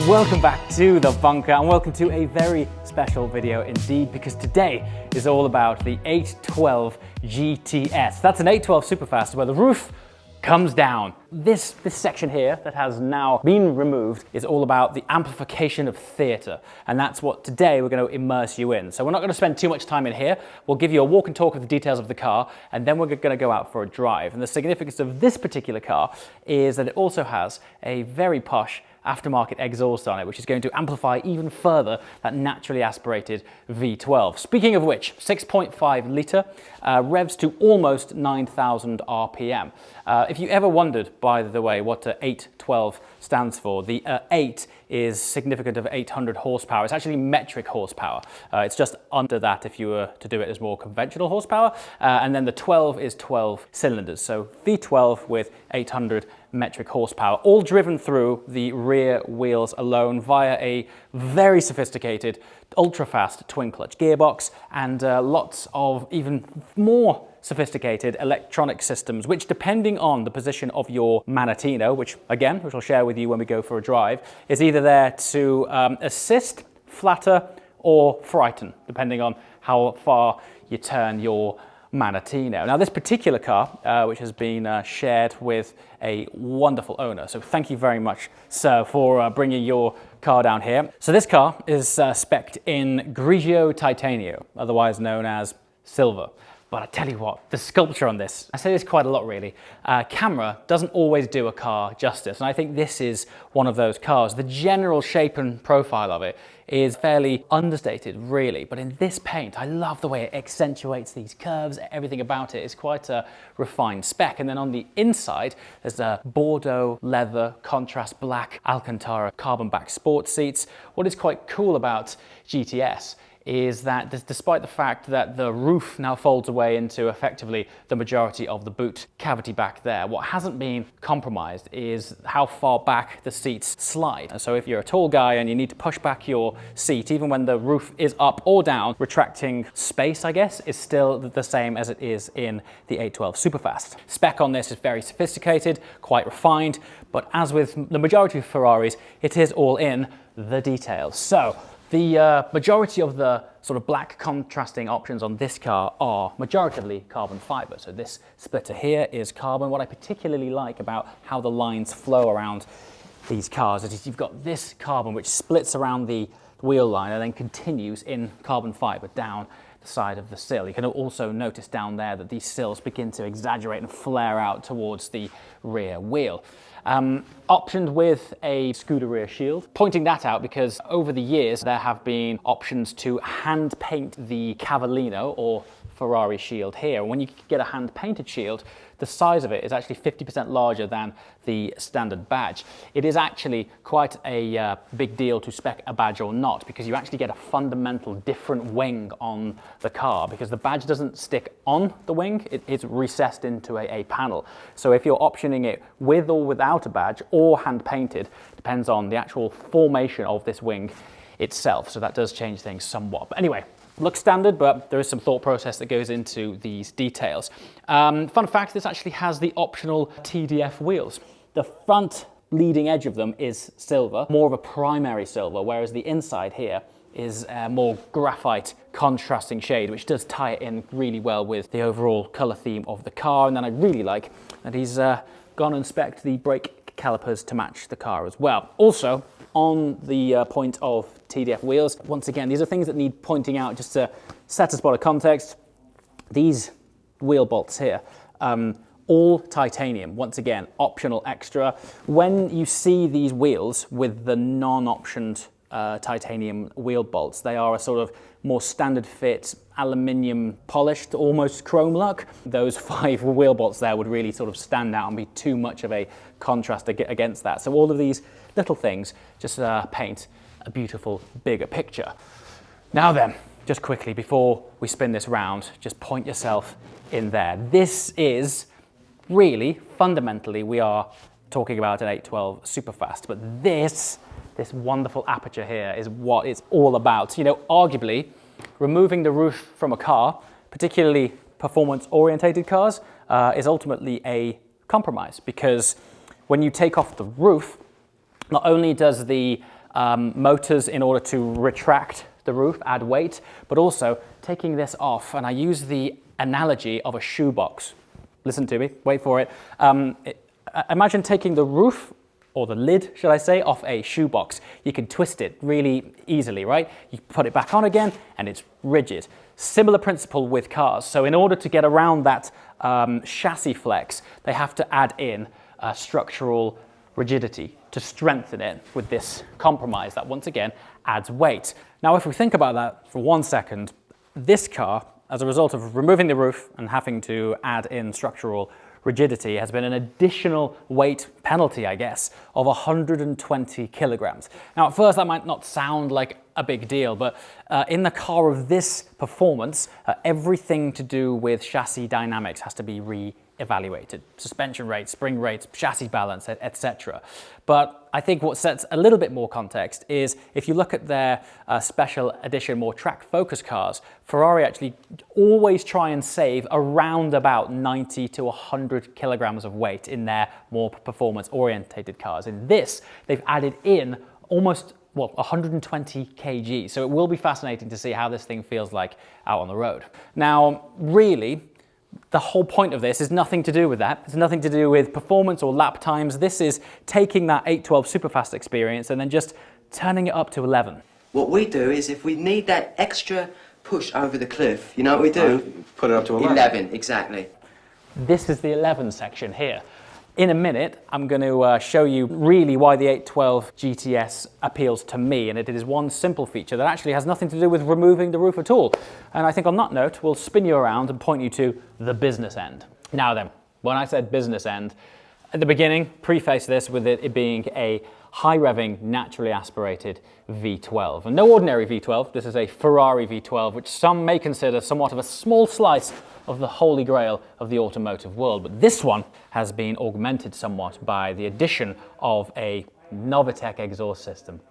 Welcome back to The Bunker and welcome to a very special video indeed, because today is all about the 812 GTS. That's an 812 Superfast where the roof comes down. This section here that has now been removed is all about the amplification of theatre, and that's what today we're going to immerse you in. So we're not going to spend too much time in here. We'll give you a walk and talk of the details of the car, and then we're going to go out for a drive. And the significance of this particular car is that it also has a very posh aftermarket exhaust on it, which is going to amplify even further that naturally aspirated V12. Speaking of which, 6.5 litre, revs to almost 9,000 RPM. If you ever wondered, by the way, what 812 stands for, the 8 is significant of 800 horsepower. It's actually metric horsepower. It's just under that if you were to do it as more conventional horsepower. And then the 12 is 12 cylinders. So V12 with 800 metric horsepower, all driven through the rear wheels alone via a very sophisticated ultra-fast twin clutch gearbox and lots of even more sophisticated electronic systems, which, depending on the position of your Manettino, which I'll share with you when we go for a drive, is either there to assist, flatter, or frighten, depending on how far you turn your Manettino. Now, this particular car, which has been shared with a wonderful owner, so thank you very much, sir, for bringing your car down here. So this car is spec'd in Grigio Titanium, otherwise known as silver. But I tell you what, the sculpture on this, I say this quite a lot really, camera doesn't always do a car justice, and I think this is one of those cars. The general shape and profile of it is fairly understated really, but in this paint, I love the way it accentuates these curves. Everything about it is quite a refined spec. And then on the inside, there's a Bordeaux leather contrast black Alcantara carbon back sports seats. What is quite cool about GTS is that despite the fact that the roof now folds away into effectively the majority of the boot cavity back there, what hasn't been compromised is how far back the seats slide. And so if you're a tall guy and you need to push back your seat, even when the roof is up or down, retracting space, I guess, is still the same as it is in the 812 Superfast. Spec on this is very sophisticated, quite refined, but as with the majority of Ferraris, it is all in the details. So the majority of the sort of black contrasting options on this car are majoritively carbon fiber. So this splitter here is carbon. What I particularly like about how the lines flow around these cars is you've got this carbon which splits around the wheel line and then continues in carbon fiber down the side of the sill. You can also notice down there that these sills begin to exaggerate and flare out towards the rear wheel. Optioned with a scooter rear shield. Pointing that out because over the years there have been options to hand paint the Cavallino or Ferrari shield here. When you get a hand painted shield, the size of it is actually 50% larger than the standard badge. It is actually quite a big deal to spec a badge or not, because you actually get a fundamental different wing on the car, because the badge doesn't stick on the wing, it's recessed into a panel. So if you're optioning it with or without a badge or hand painted, depends on the actual formation of this wing itself. So that does change things somewhat. But anyway, looks standard, but there is some thought process that goes into these details. Fun fact, this actually has the optional Tdf wheels. The front leading edge of them is silver, more of a primary silver, whereas the inside here is a more graphite contrasting shade, which does tie it in really well with the overall color theme of the car. And then I really like that he's gone and spec'd the brake calipers to match the car as well. Also, on the point of Tdf wheels, once again, these are things that need pointing out just to set a spot of context. These wheel bolts here, all titanium, once again, optional extra. When you see these wheels with the non-optioned titanium wheel bolts, they are a sort of more standard fit, aluminium polished, almost chrome look. Those 5 wheel bolts there would really sort of stand out and be too much of a contrast against that. So all of these little things just paint a beautiful, bigger picture. Now then, just quickly, before we spin this round, just point yourself in there. This is really, fundamentally, we are talking about an 812 Superfast, but this wonderful aperture here is what it's all about. You know, arguably, removing the roof from a car, particularly performance-orientated cars, is ultimately a compromise, because when you take off the roof, not only does the motors in order to retract the roof, add weight, but also taking this off. And I use the analogy of a shoebox. Listen to me, wait for it. Imagine taking the roof, or the lid, should I say, off a shoebox. You can twist it really easily, right? You put it back on again and it's rigid. Similar principle with cars. So in order to get around that chassis flex, they have to add in structural rigidity to strengthen it with this compromise that once again adds weight. Now if we think about that for 1 second, this car, as a result of removing the roof and having to add in structural rigidity, has been an additional weight penalty, I guess, of 120 kilograms. Now, at first, that might not sound like a big deal, but in the car of this performance, everything to do with chassis dynamics has to be re-evaluated. Suspension rates, spring rates, chassis balance, etc. But I think what sets a little bit more context is if you look at their special edition, more track-focused cars, Ferrari actually always try and save around about 90 to 100 kilograms of weight in their more performance-orientated cars. In this, they've added in almost 120 kg. So it will be fascinating to see how this thing feels like out on the road. Now, really, the whole point of this is nothing to do with that. It's nothing to do with performance or lap times. This is taking that 812 Superfast experience and then just turning it up to 11. What we do is if we need that extra push over the cliff, you know what we do? Put it up to 11. 11, exactly. This is the 11 section here. In a minute, I'm going to show you really why the 812 GTS appeals to me, and it is one simple feature that actually has nothing to do with removing the roof at all. And I think on that note, we'll spin you around and point you to the business end. Now then, when I said business end, at the beginning, preface this with it being a high-revving, naturally aspirated V12. And no ordinary V12, this is a Ferrari V12, which some may consider somewhat of a small slice of the holy grail of the automotive world. But this one has been augmented somewhat by the addition of a Novitec exhaust system.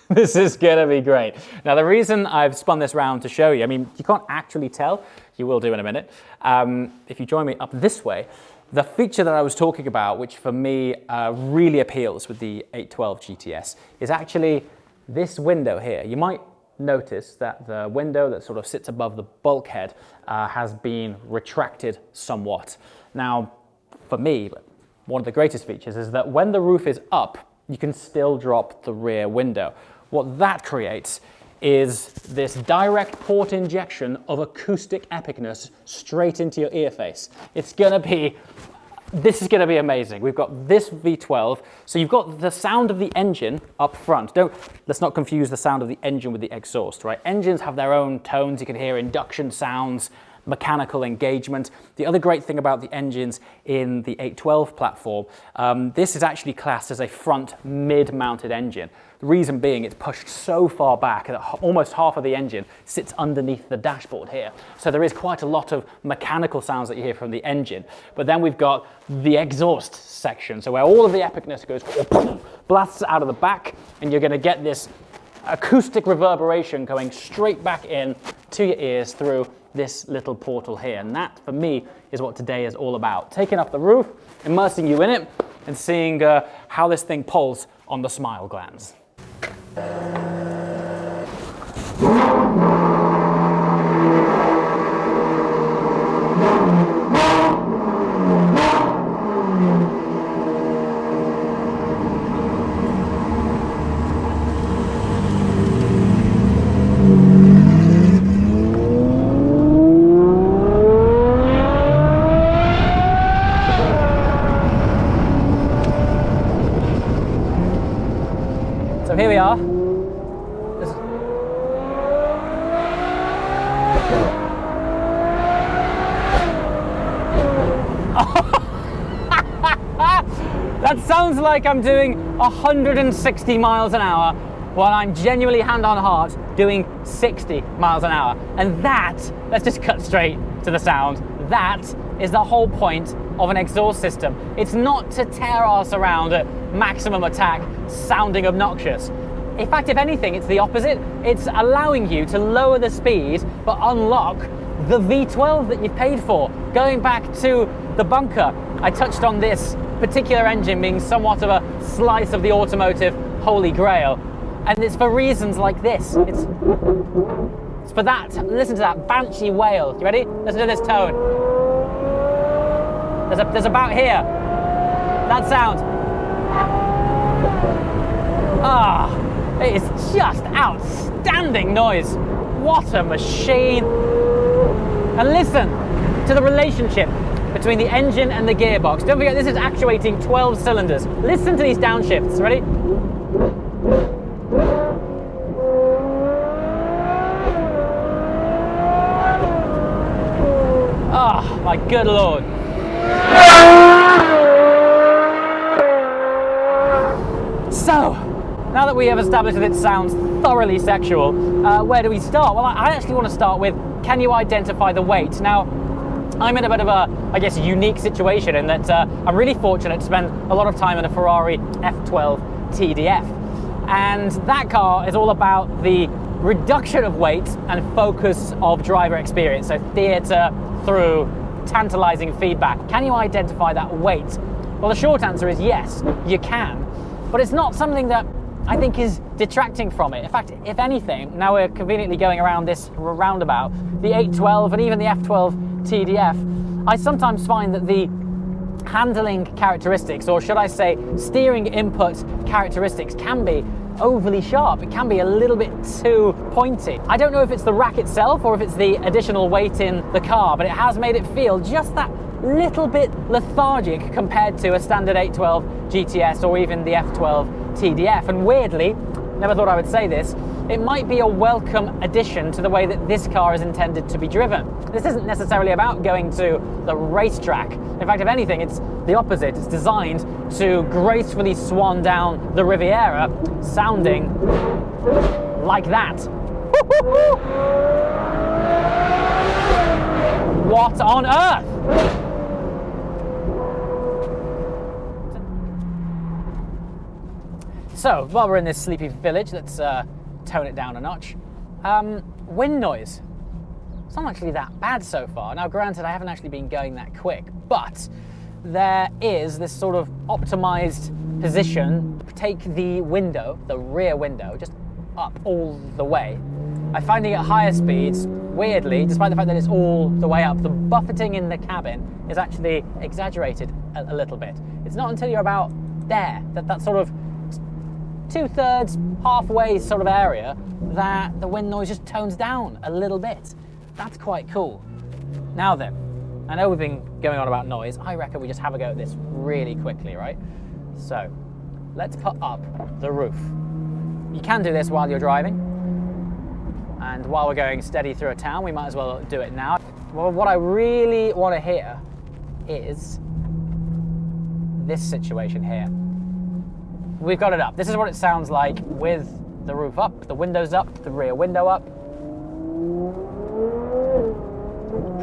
This is gonna be great. Now the reason I've spun this round to show you, I mean, you can't actually tell, you will do in a minute. If you join me up this way, the feature that I was talking about, which for me really appeals with the 812 GTS, is actually this window here. You might notice that the window that sort of sits above the bulkhead has been retracted somewhat. Now, for me, one of the greatest features is that when the roof is up, you can still drop the rear window. What that creates is this direct port injection of acoustic epicness straight into your ear face. This is going to be amazing. We've got this V12, so you've got the sound of the engine up front. Let's not confuse the sound of the engine with the exhaust, right? Engines have their own tones. You can hear induction sounds, mechanical engagement. The other great thing about the engines in the 812 platform, this is actually classed as a front mid-mounted engine. The reason being it's pushed so far back that almost half of the engine sits underneath the dashboard here. So there is quite a lot of mechanical sounds that you hear from the engine. But then we've got the exhaust section, so where all of the epicness goes, blasts out of the back, and you're going to get this acoustic reverberation going straight back in to your ears through this little portal here. And that, for me, is what today is all about. Taking up the roof, immersing you in it, and seeing how this thing pulls on the smile glands. So here we are. That sounds like I'm doing 160 miles an hour while I'm genuinely hand on heart doing 60 miles an hour. And that, let's just cut straight to the sound, that is the whole point of an exhaust system. It's not to tear us around at maximum attack, sounding obnoxious. In fact, if anything, it's the opposite. It's allowing you to lower the speed, but unlock the V12 that you've paid for. Going back to the bunker, I touched on this particular engine being somewhat of a slice of the automotive holy grail. And it's for reasons like this. It's for that. Listen to that banshee wail. You ready? Listen to this tone. There's about here. That sound. It is just outstanding noise. What a machine. And listen to the relationship between the engine and the gearbox. Don't forget, this is actuating 12 cylinders. Listen to these downshifts. Ready? Oh, my good Lord. So, now that we have established that it sounds thoroughly sexual, where do we start? Well, I actually want to start with, can you identify the weight? Now, I'm in a bit of a, I guess, unique situation in that I'm really fortunate to spend a lot of time in a Ferrari F12 Tdf. And that car is all about the reduction of weight and focus of driver experience. So theatre through tantalizing feedback. Can you identify that weight? Well, the short answer is yes, you can. But it's not something that I think is detracting from it. In fact, if anything, now we're conveniently going around this roundabout, the 812 and even the F12 Tdf, I sometimes find that the handling characteristics, or should I say steering input characteristics, can be overly sharp. It can be a little bit too pointy. I don't know if it's the rack itself or if it's the additional weight in the car, but it has made it feel just that little bit lethargic compared to a standard 812 GTS or even the F12 Tdf. And weirdly, never thought I would say this, it might be a welcome addition to the way that this car is intended to be driven. This isn't necessarily about going to the racetrack. In fact, if anything, it's the opposite. It's designed to gracefully swan down the Riviera, sounding like that. What on earth? So, while we're in this sleepy village, let's tone it down a notch. Wind noise. It's not actually that bad so far. Now, granted, I haven't actually been going that quick, but there is this sort of optimized position. Take the window, the rear window, just up all the way. I'm finding at higher speeds, weirdly, despite the fact that it's all the way up, the buffeting in the cabin is actually exaggerated a little bit. It's not until you're about there, that sort of 2/3, halfway sort of area, that the wind noise just tones down a little bit. That's quite cool. Now then, I know we've been going on about noise. I reckon we just have a go at this really quickly, right? So, let's put up the roof. You can do this while you're driving. And while we're going steady through a town, we might as well do it now. Well, what I really want to hear is this situation here. We've got it up. This is what it sounds like with the roof up, the windows up, the rear window up.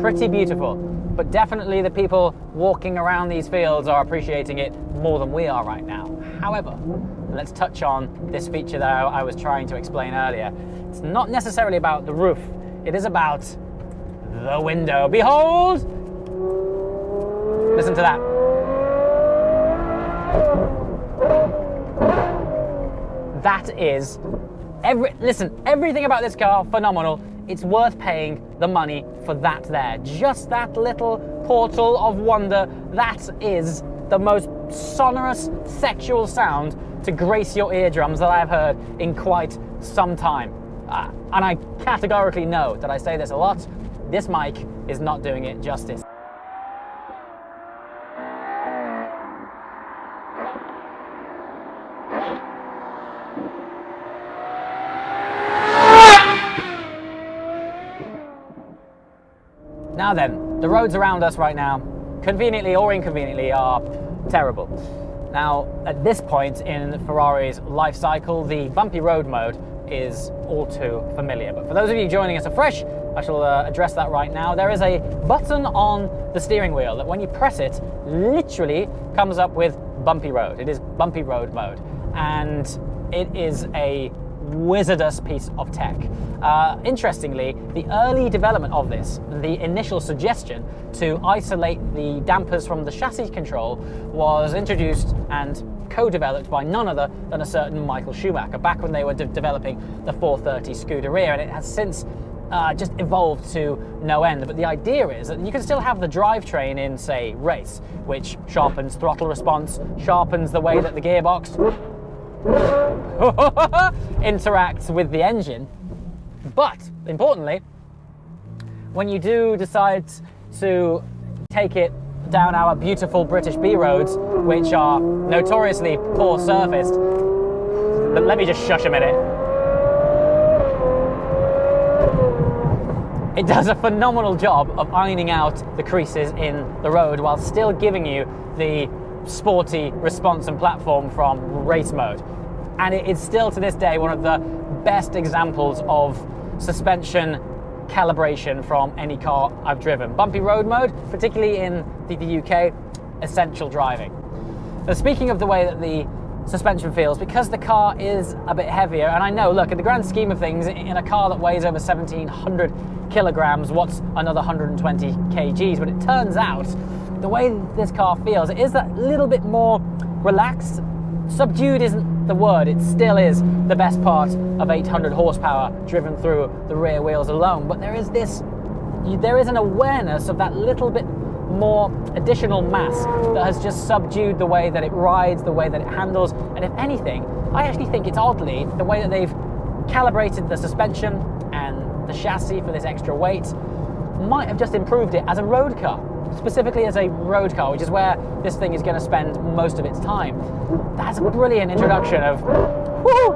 Pretty beautiful, but definitely the people walking around these fields are appreciating it more than we are right now. However, let's touch on this feature that I was trying to explain earlier. It's not necessarily about the roof, it is about the window. Behold! Listen to that. That is, everything about this car, phenomenal. It's worth paying the money for that there. Just that little portal of wonder, that is the most sonorous sexual sound to grace your eardrums that I've heard in quite some time. And I categorically know that I say this a lot, this mic is not doing it justice. Now then, the roads around us right now, conveniently or inconveniently, are terrible. Now, at this point in Ferrari's life cycle, the bumpy road mode is all too familiar. But for those of you joining us afresh, I shall address that right now. There is a button on the steering wheel that when you press it, literally comes up with bumpy road. It is bumpy road mode. And it is a wizardous piece of tech. Interestingly, the early development of this, the initial suggestion to isolate the dampers from the chassis control, was introduced and co-developed by none other than a certain Michael Schumacher back when they were developing the 430 Scuderia, and it has since just evolved to no end. But the idea is that you can still have the drivetrain in, say, race, which sharpens throttle response, sharpens the way that the gearbox interacts with the engine. But importantly, when you do decide to take it down our beautiful British B roads, which are notoriously poor surfaced, let me just shush a minute. It does a phenomenal job of ironing out the creases in the road while still giving you the sporty response and platform from race mode. And it is still to this day one of the best examples of suspension calibration from any car I've driven. Bumpy road mode, particularly in the UK, essential driving. Now, speaking of the way that the suspension feels, because the car is a bit heavier, and I know, look, in the grand scheme of things, in a car that weighs over 1,700 kilograms, what's another 120 kgs? But it turns out the way this car feels, it is that little bit more relaxed. Subdued isn't the word, it still is the best part of 800 horsepower driven through the rear wheels alone, but there is an awareness of that little bit more additional mass that has just subdued the way that it rides, the way that it handles. And if anything, I actually think it's oddly the way that they've calibrated the suspension and the chassis for this extra weight might have just improved it as a road car, specifically as a road car, which is where this thing is going to spend most of its time. That's a brilliant introduction of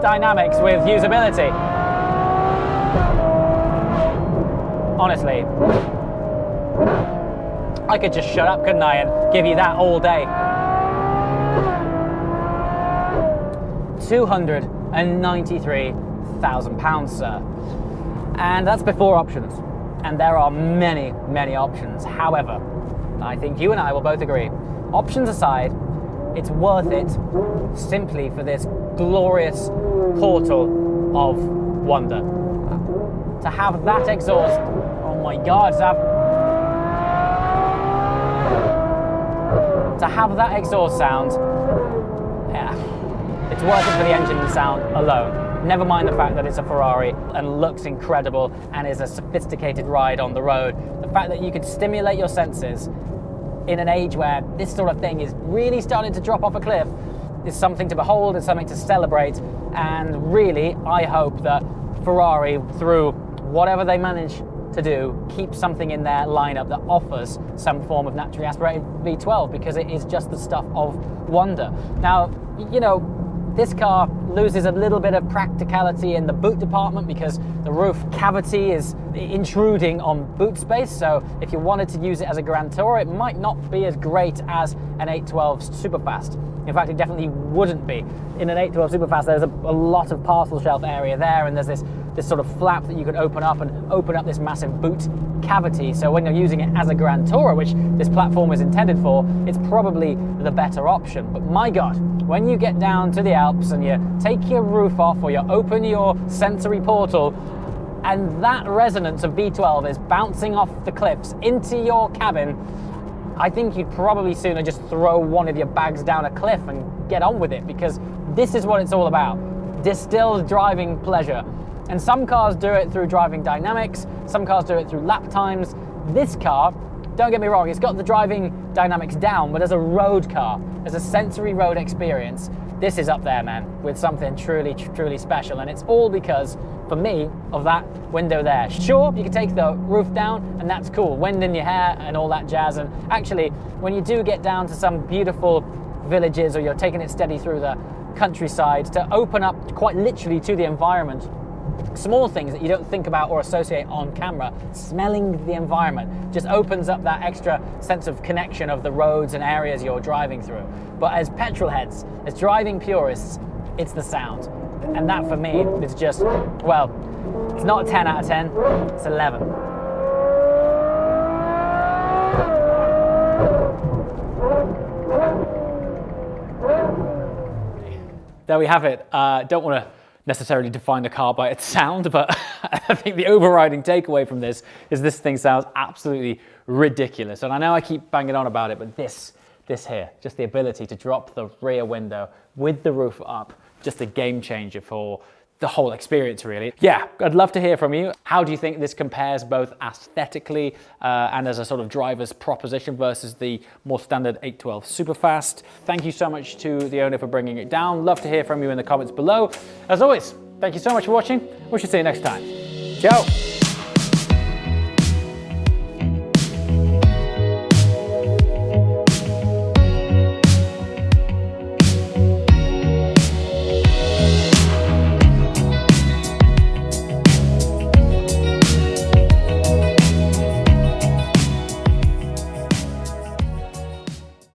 dynamics with usability. Honestly, I could just shut up, couldn't I, and give you that all day. £293,000, sir. And that's before options. And there are many, many options. However, I think you and I will both agree, options aside, it's worth it simply for this glorious portal of wonder. To have that exhaust, oh my God, to have that exhaust sound, yeah, it's worth it for the engine and sound alone. Never mind the fact that it's a Ferrari and looks incredible and is a sophisticated ride on the road. The fact that you can stimulate your senses in an age where this sort of thing is really starting to drop off a cliff is something to behold, it's something to celebrate. And really, I hope that Ferrari, through whatever they manage to do, keep something in their lineup that offers some form of naturally aspirated V12, because it is just the stuff of wonder. Now, you know, this car loses a little bit of practicality in the boot department because the roof cavity is intruding on boot space. So if you wanted to use it as a Grand Tourer, it might not be as great as an 812 Superfast. In fact, it definitely wouldn't be. In an 812 Superfast, there's a lot of parcel shelf area there, and there's this sort of flap that you can open up this massive boot cavity. So when you're using it as a Grand Tourer, which this platform is intended for, it's probably the better option. But my God, when you get down to the Alps and you take your roof off or you open your sensory portal, and that resonance of V12 is bouncing off the cliffs into your cabin, I think you'd probably sooner just throw one of your bags down a cliff and get on with it, because this is what it's all about. Distilled driving pleasure. And some cars do it through driving dynamics, some cars do it through lap times. This car, don't get me wrong, it's got the driving dynamics down, but as a road car, as a sensory road experience, this is up there, man, with something truly, truly special. And it's all because, for me, of that window there. Sure, you can take the roof down, and that's cool, wind in your hair and all that jazz. And actually, when you do get down to some beautiful villages, or you're taking it steady through the countryside, to open up quite literally to the environment, small things that you don't think about or associate on camera, smelling the environment just opens up that extra sense of connection of the roads and areas you're driving through. But as petrol heads, as driving purists, it's the sound. And that for me is just, well, it's not a 10 out of 10, it's 11. There we have it. Don't want to necessarily define the car by its sound, but I think the overriding takeaway from this is this thing sounds absolutely ridiculous. And I know I keep banging on about it, but this here, just the ability to drop the rear window with the roof up, just a game changer for the whole experience, really. Yeah, I'd love to hear from you. How do you think this compares both aesthetically and as a sort of driver's proposition versus the more standard 812 Superfast? Thank you so much to the owner for bringing it down. Love to hear from you in the comments below. As always, thank you so much for watching. We shall see you next time. Ciao.